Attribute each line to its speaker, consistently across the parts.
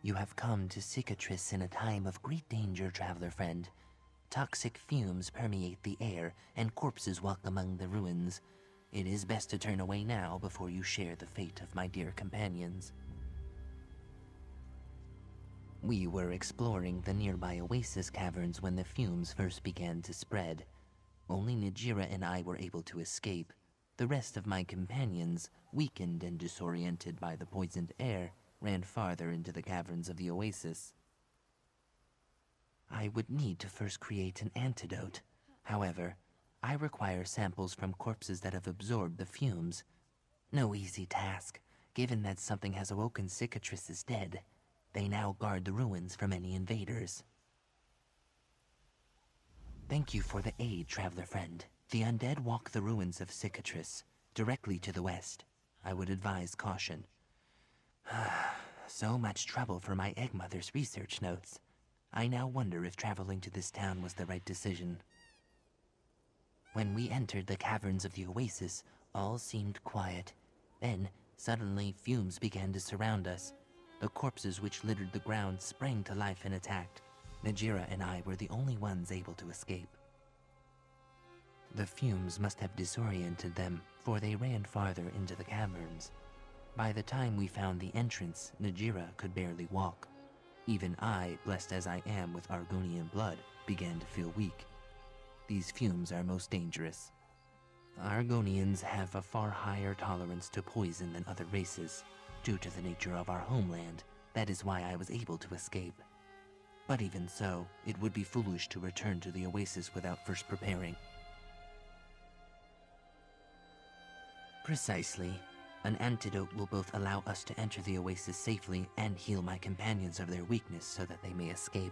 Speaker 1: You have come to Cicatrice in a time of great danger, traveler friend. Toxic fumes permeate the air, and corpses walk among the ruins. It is best to turn away now before you share the fate of my dear companions. We were exploring the nearby oasis caverns when the fumes first began to spread. Only Najira and I were able to escape. The rest of my companions, weakened and disoriented by the poisoned air, ran farther into the caverns of the oasis. I would need to first create an antidote. However, I require samples from corpses that have absorbed the fumes. No easy task, given that something has awoken Cicatrice's dead. They now guard the ruins from any invaders. Thank you for the aid, traveler friend. The undead walk the ruins of Cicatrice, directly to the west. I would advise caution. So much trouble for my egg mother's research notes. I now wonder if traveling to this town was the right decision. When we entered the caverns of the oasis, all seemed quiet. Then, suddenly, fumes began to surround us. The corpses which littered the ground sprang to life and attacked. Najira and I were the only ones able to escape. The fumes must have disoriented them, for they ran farther into the caverns. By the time we found the entrance, Najira could barely walk. Even I, blessed as I am with Argonian blood, began to feel weak. These fumes are most dangerous. Argonians have a far higher tolerance to poison than other races. Due to the nature of our homeland, that is why I was able to escape. But even so, it would be foolish to return to the oasis without first preparing. Precisely. An antidote will both allow us to enter the oasis safely and heal my companions of their weakness so that they may escape.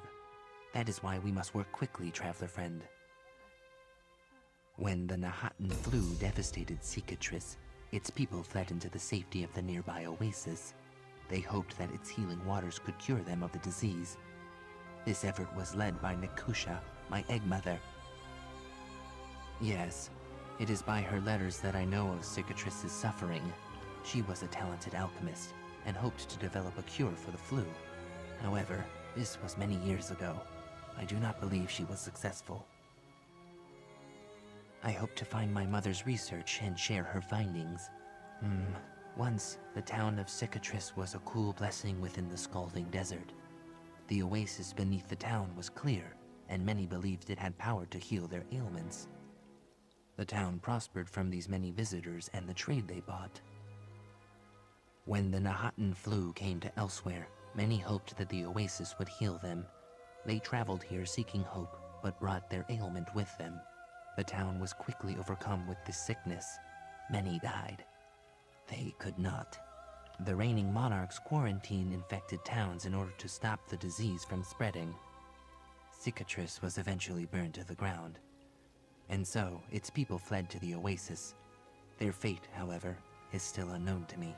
Speaker 1: That is why we must work quickly, traveler friend. When the Nahatan flu devastated Cicatrice, its people fled into the safety of the nearby oasis. They hoped that its healing waters could cure them of the disease. This effort was led by Nikusha, my egg mother. Yes, it is by her letters that I know of Cicatrice's suffering. She was a talented alchemist and hoped to develop a cure for the flu. However, this was many years ago. I do not believe she was successful. I hope to find my mother's research and share her findings. Once, the town of Cicatrice was a cool blessing within the scalding desert. The oasis beneath the town was clear, and many believed it had power to heal their ailments. The town prospered from these many visitors and the trade they bought. When the Nahatan flu came to elsewhere, many hoped that the oasis would heal them. They traveled here seeking hope, but brought their ailment with them. The town was quickly overcome with this sickness. Many died. They could not. The reigning monarchs quarantined infected towns in order to stop the disease from spreading. Cicatrice was eventually burned to the ground. And so, its people fled to the oasis. Their fate, however, is still unknown to me.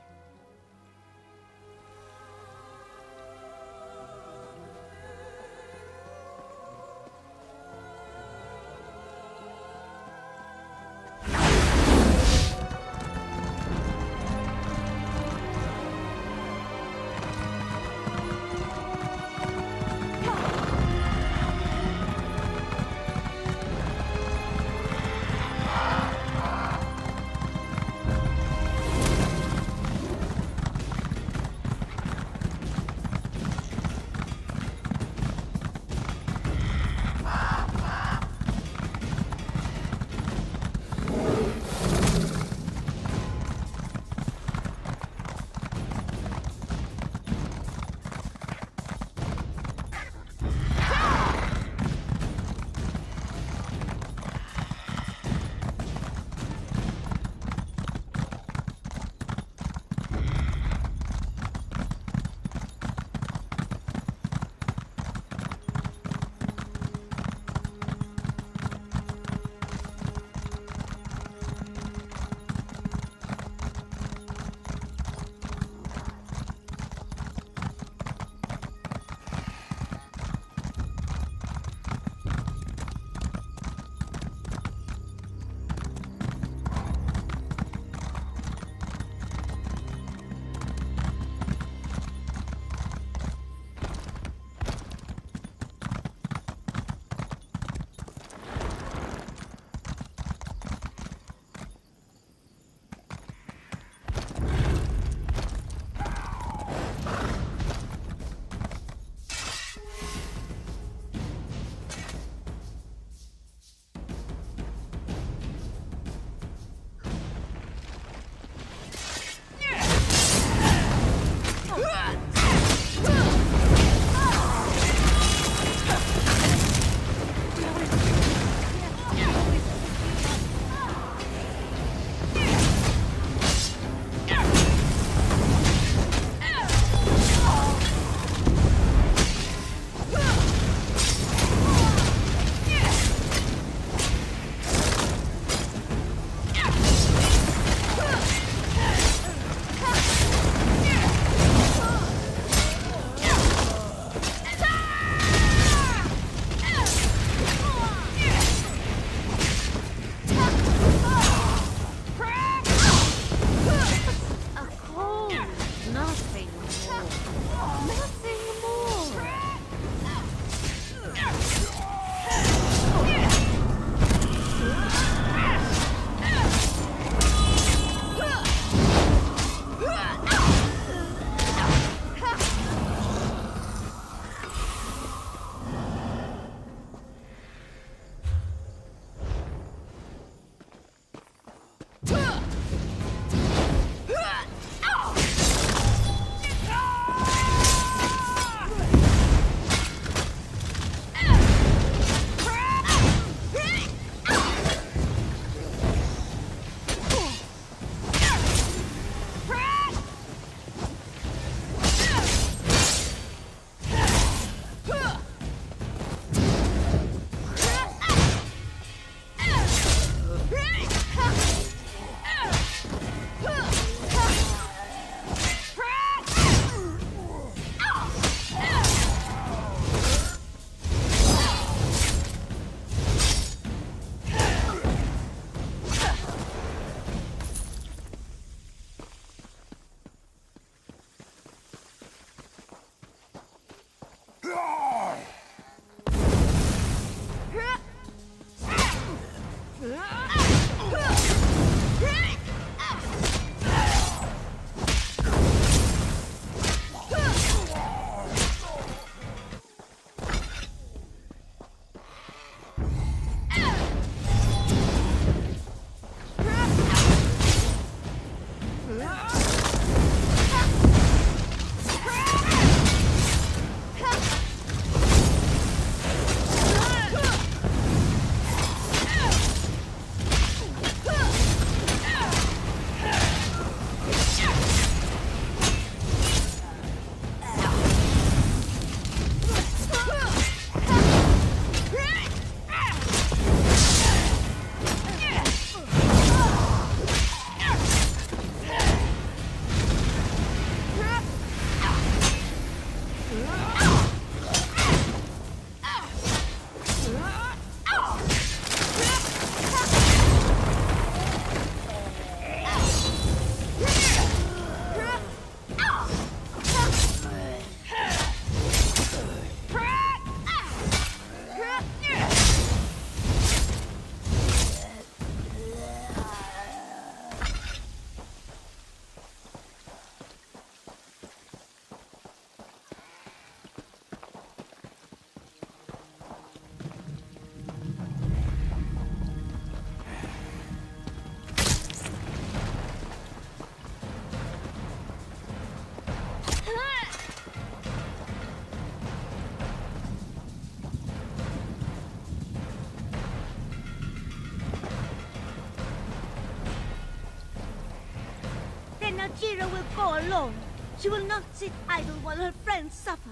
Speaker 2: Najira will go alone. She will not sit idle while her friends suffer.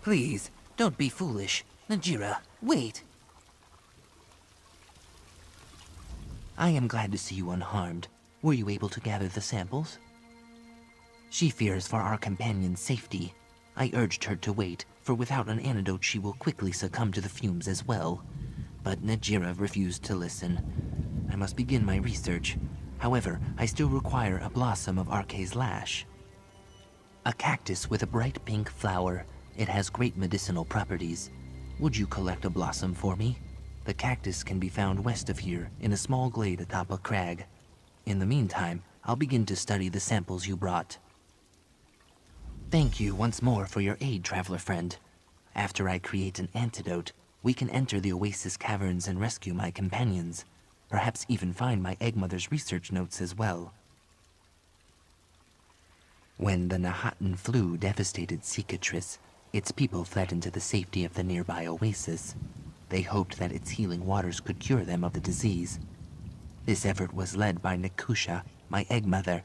Speaker 1: Please, don't be foolish. Najira, wait. I am glad to see you unharmed. Were you able to gather the samples? She fears for our companion's safety. I urged her to wait, for without an antidote she will quickly succumb to the fumes as well. But Najira refused to listen. I must begin my research. However, I still require a blossom of Arkay's Lash. A cactus with a bright pink flower. It has great medicinal properties. Would you collect a blossom for me? The cactus can be found west of here, in a small glade atop a crag. In the meantime, I'll begin to study the samples you brought. Thank you once more for your aid, traveler friend. After I create an antidote, we can enter the Oasis caverns and rescue my companions. Perhaps even find my egg mother's research notes as well. When the Nahatan flu devastated Cicatrice, its people fled into the safety of the nearby oasis. They hoped that its healing waters could cure them of the disease. This effort was led by Nikusha, my egg mother.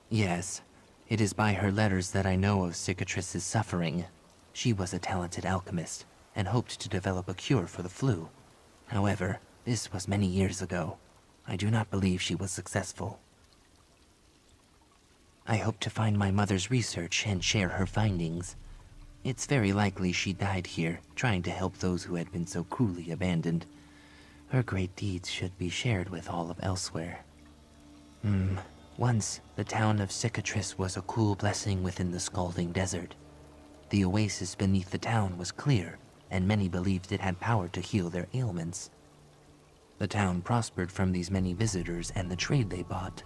Speaker 1: Yes, it is by her letters that I know of Cicatrice's suffering. She was a talented alchemist, and hoped to develop a cure for the flu. However, this was many years ago. I do not believe she was successful. I hope to find my mother's research and share her findings. It's very likely she died here, trying to help those who had been so cruelly abandoned. Her great deeds should be shared with all of elsewhere. Once, the town of Cicatrice was a cool blessing within the scalding desert. The oasis beneath the town was clear, and many believed it had power to heal their ailments. The town prospered from these many visitors and the trade they bought.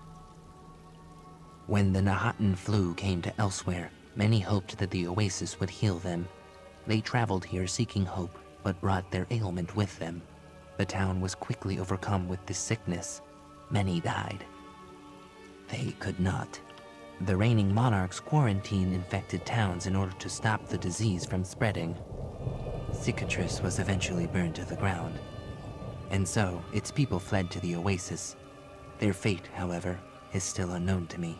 Speaker 1: When the Nahatan flu came to elsewhere, many hoped that the oasis would heal them. They traveled here seeking hope, but brought their ailment with them. The town was quickly overcome with this sickness. Many died. They could not. The reigning monarchs quarantined infected towns in order to stop the disease from spreading. Cicatrice was eventually burned to the ground. And so, its people fled to the oasis. Their fate, however, is still unknown to me.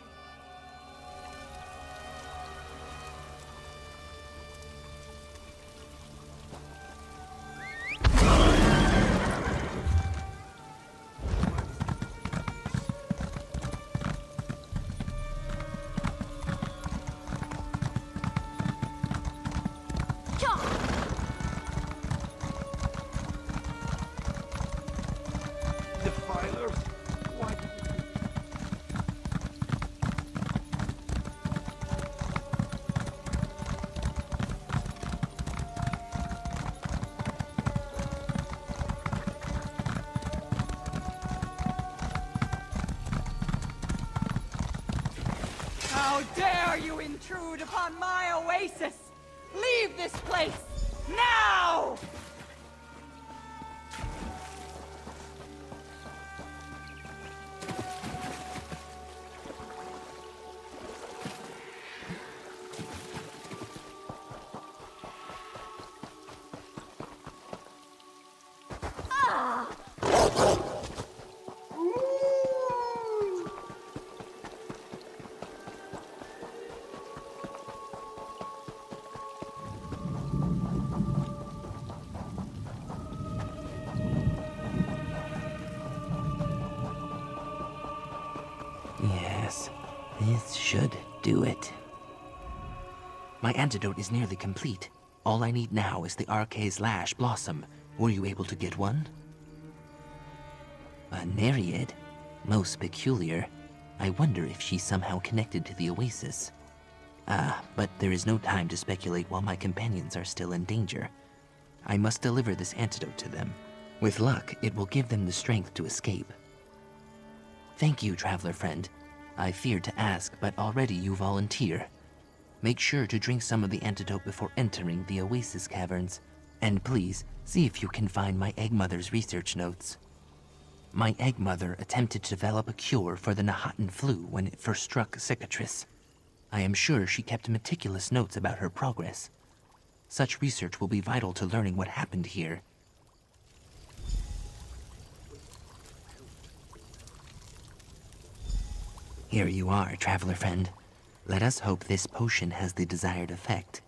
Speaker 3: How dare you intrude upon my oasis! Leave this place! Now!
Speaker 1: Yes, this should do it. My antidote is nearly complete. All I need now is the Arkay's Lash blossom. Were you able to get one? A Nereid? Most peculiar. I wonder if she's somehow connected to the oasis. But there is no time to speculate while my companions are still in danger. I must deliver this antidote to them. With luck, it will give them the strength to escape. Thank you, traveler friend. I feared to ask, but already you volunteer. Make sure to drink some of the antidote before entering the Oasis caverns. And please, see if you can find my egg mother's research notes. My egg mother attempted to develop a cure for the Nahatan flu when it first struck Cicatrice. I am sure she kept meticulous notes about her progress. Such research will be vital to learning what happened here. Here you are, traveler friend. Let us hope this potion has the desired effect.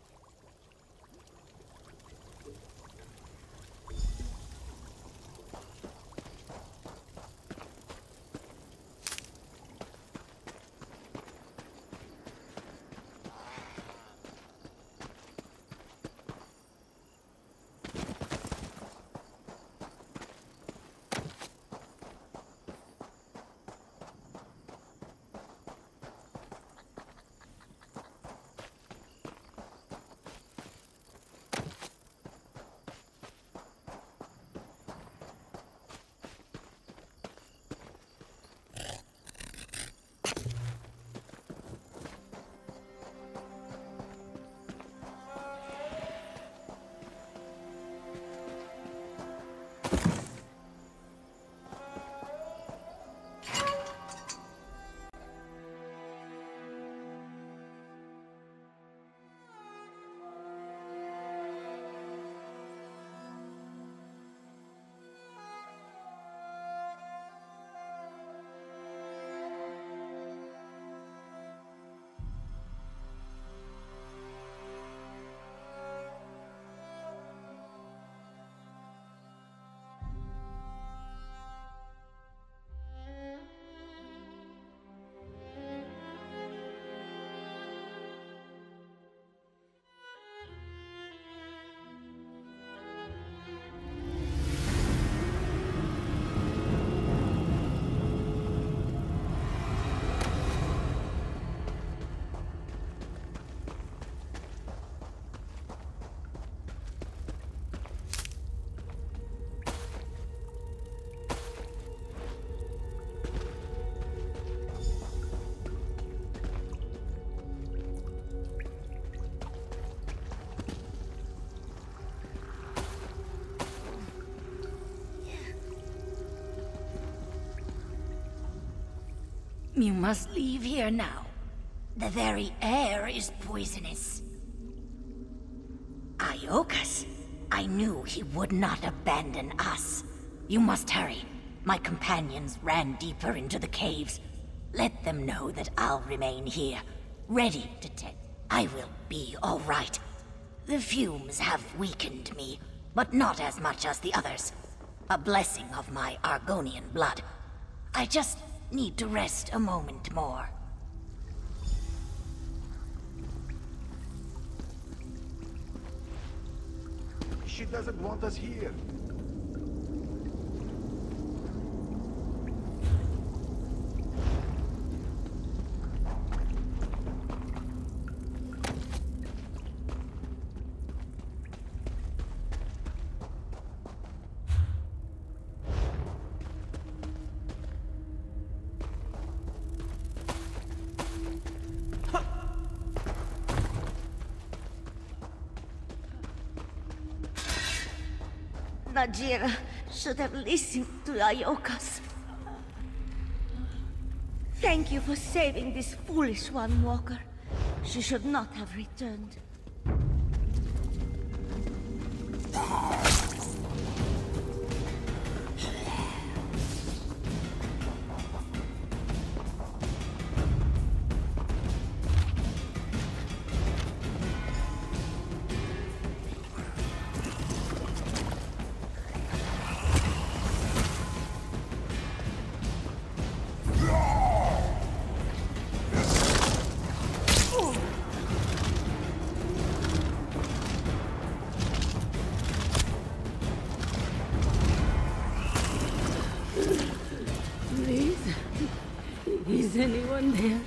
Speaker 4: You must leave here now. The very air is poisonous. Iokas, I knew he would not abandon us. You must hurry. My companions ran deeper into the caves. Let them know that I'll remain here, ready to take. I will be all right. The fumes have weakened me, but not as much as the others. A blessing of my Argonian blood. I just need to rest a moment more.
Speaker 5: She doesn't want us here.
Speaker 2: Najira should have listened to Iokas. Thank you for saving this foolish one, Walker. She should not have returned.
Speaker 6: Is anyone there?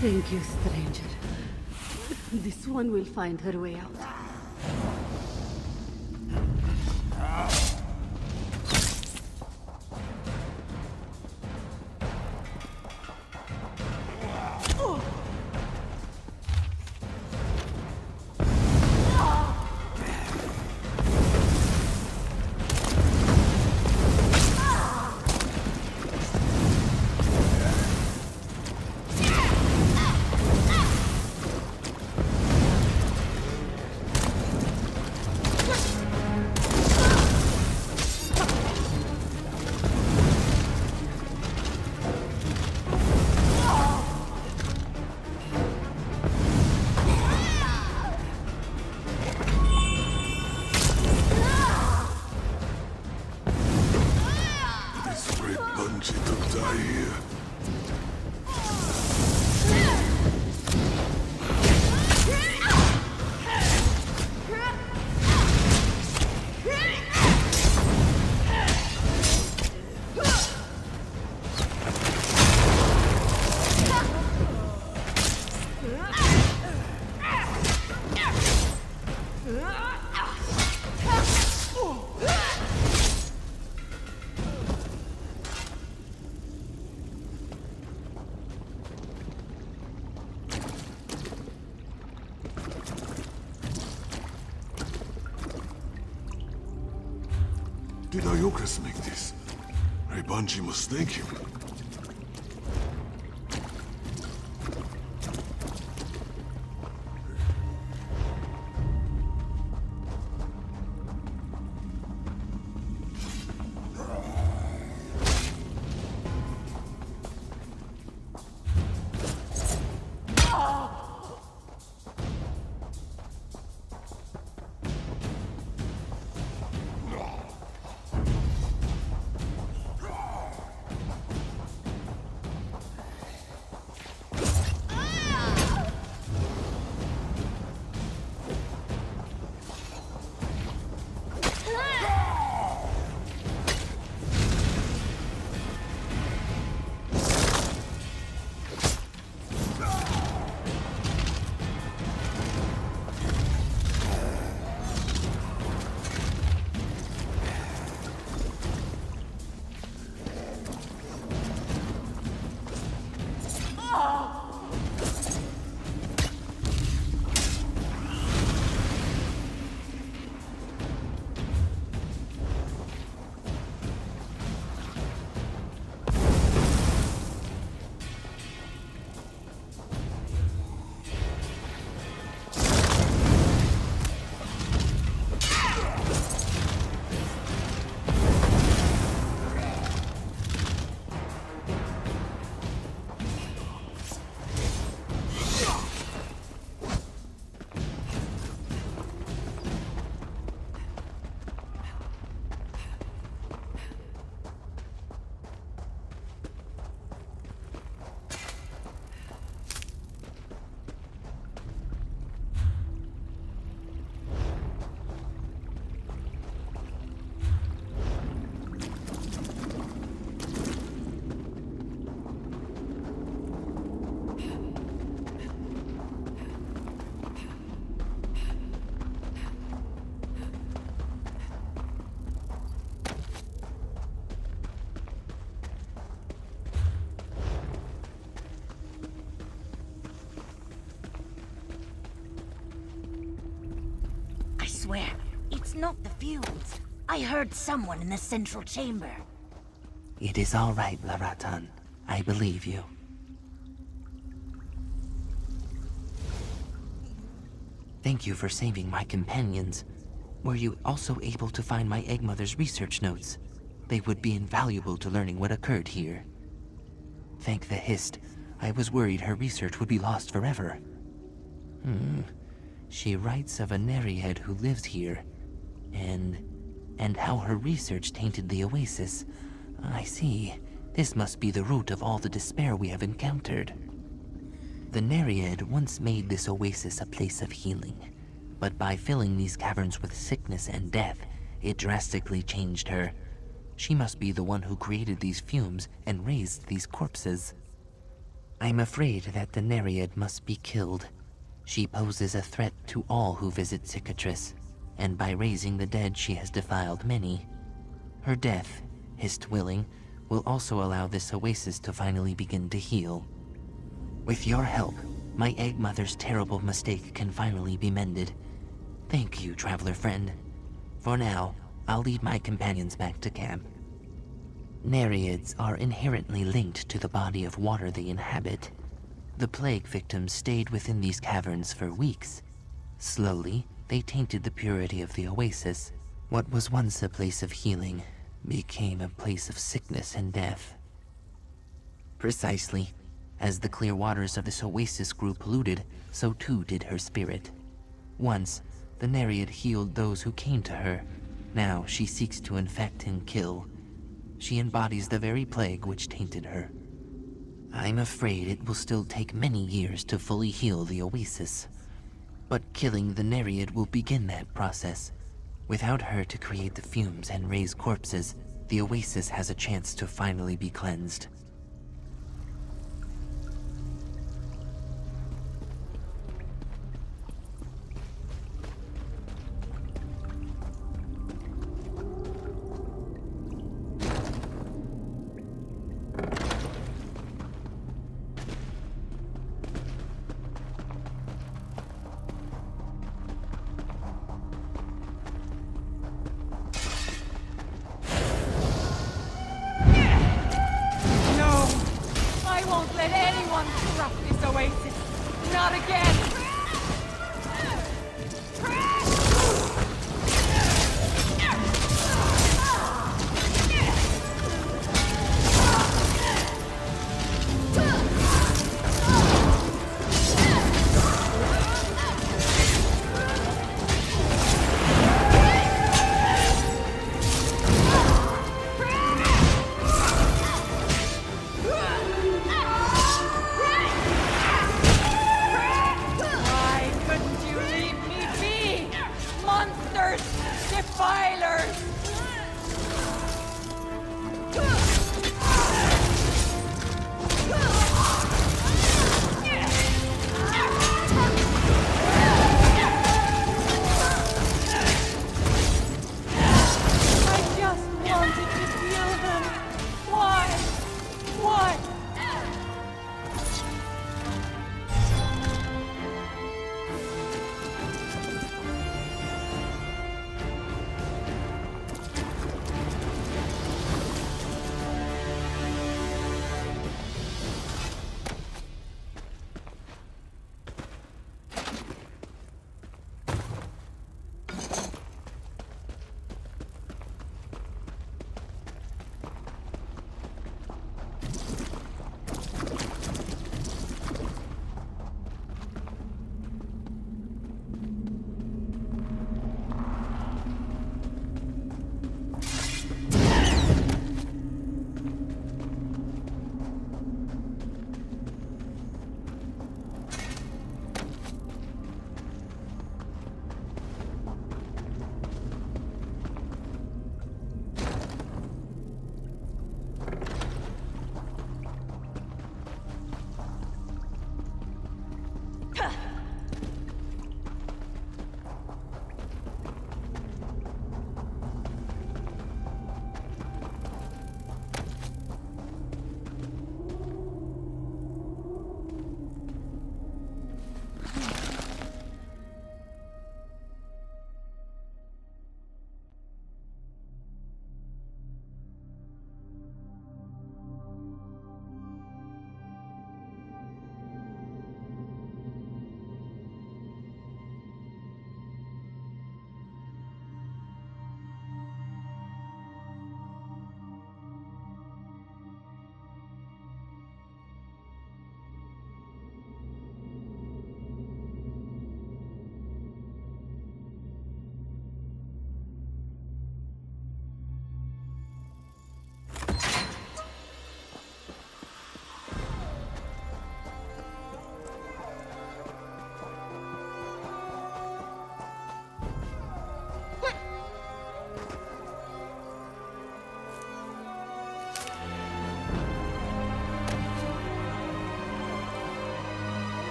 Speaker 6: Thank you, stranger. This one will find her way out.
Speaker 5: Did Iokas make this? Reibanji must thank him.
Speaker 4: Swear, it's not the fumes. I heard someone in the central chamber.
Speaker 1: It is all right, Laratan. I believe you. Thank you for saving my companions. Were you also able to find my egg mother's research notes? They would be invaluable to learning what occurred here. Thank the Hist. I was worried her research would be lost forever. She writes of a Nereid who lives here, and how her research tainted the oasis. I see. This must be the root of all the despair we have encountered. The Nereid once made this oasis a place of healing, but by filling these caverns with sickness and death, it drastically changed her. She must be the one who created these fumes and raised these corpses. I'm afraid that the Nereid must be killed. She poses a threat to all who visit Cicatrice, and by raising the dead she has defiled many. Her death, Hist willing, will also allow this oasis to finally begin to heal. With your help, my egg mother's terrible mistake can finally be mended. Thank you, traveler friend. For now, I'll lead my companions back to camp. Nereids are inherently linked to the body of water they inhabit. The plague victims stayed within these caverns for weeks. Slowly, they tainted the purity of the oasis. What was once a place of healing became a place of sickness and death. Precisely. As the clear waters of this oasis grew polluted, so too did her spirit. Once, the Nereid healed those who came to her. Now she seeks to infect and kill. She embodies the very plague which tainted her. I'm afraid it will still take many years to fully heal the oasis. But killing the Nereid will begin that process. Without her to create the fumes and raise corpses, the oasis has a chance to finally be cleansed.
Speaker 3: oasis! Not again!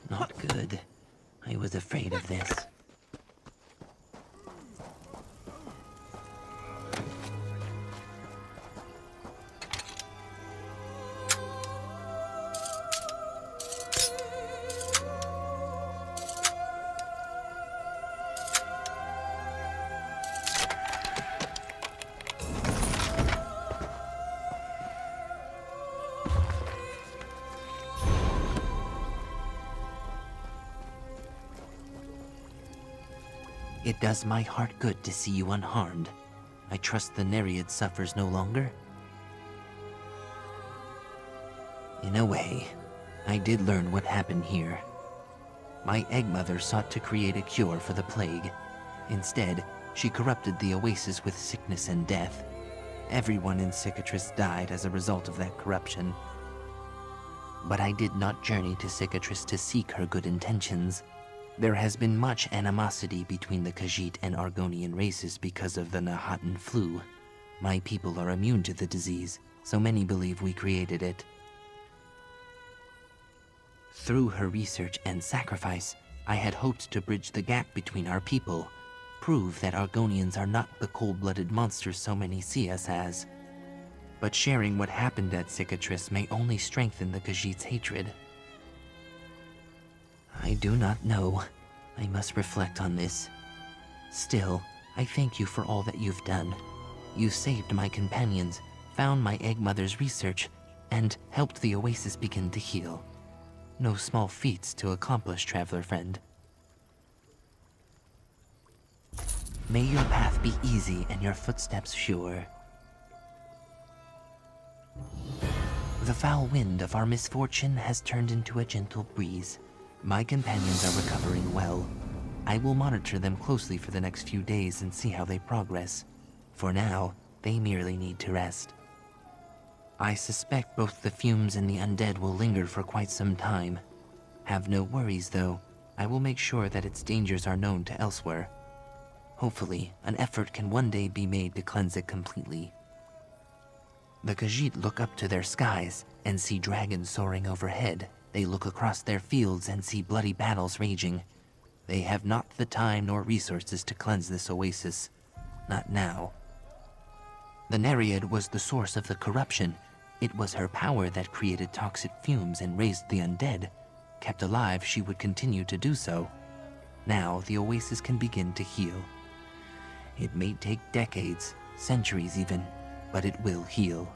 Speaker 1: Not good. I was afraid of this. It does my heart good to see you unharmed. I trust the Nereid suffers no longer? In a way, I did learn what happened here. My egg mother sought to create a cure for the plague. Instead, she corrupted the oasis with sickness and death. Everyone in Cicatrice died as a result of that corruption. But I did not journey to Cicatrice to seek her good intentions. There has been much animosity between the Khajiit and Argonian races because of the Nahatan flu. My people are immune to the disease, so many believe we created it. Through her research and sacrifice, I had hoped to bridge the gap between our people, prove that Argonians are not the cold-blooded monsters so many see us as. but sharing what happened at Cicatrice may only strengthen the Khajiit's hatred. I do not know. I must reflect on this. Still, I thank you for all that you've done. You saved my companions, found my Egg Mother's research, and helped the Oasis begin to heal. No small feats to accomplish, traveler friend. May your path be easy and your footsteps sure. The foul wind of our misfortune has turned into a gentle breeze. My companions are recovering well. I will monitor them closely for the next few days and see how they progress. For now, they merely need to rest. I suspect both the fumes and the undead will linger for quite some time. Have no worries, though. I will make sure that its dangers are known to elsewhere. Hopefully, an effort can one day be made to cleanse it completely. The Khajiit look up to their skies and see dragons soaring overhead. They look across their fields and see bloody battles raging. They have not the time nor resources to cleanse this oasis. Not now. The Nereid was the source of the corruption. It was her power that created toxic fumes and raised the undead. Kept alive, she would continue to do so. Now, the oasis can begin to heal. It may take decades, centuries even, but it will heal.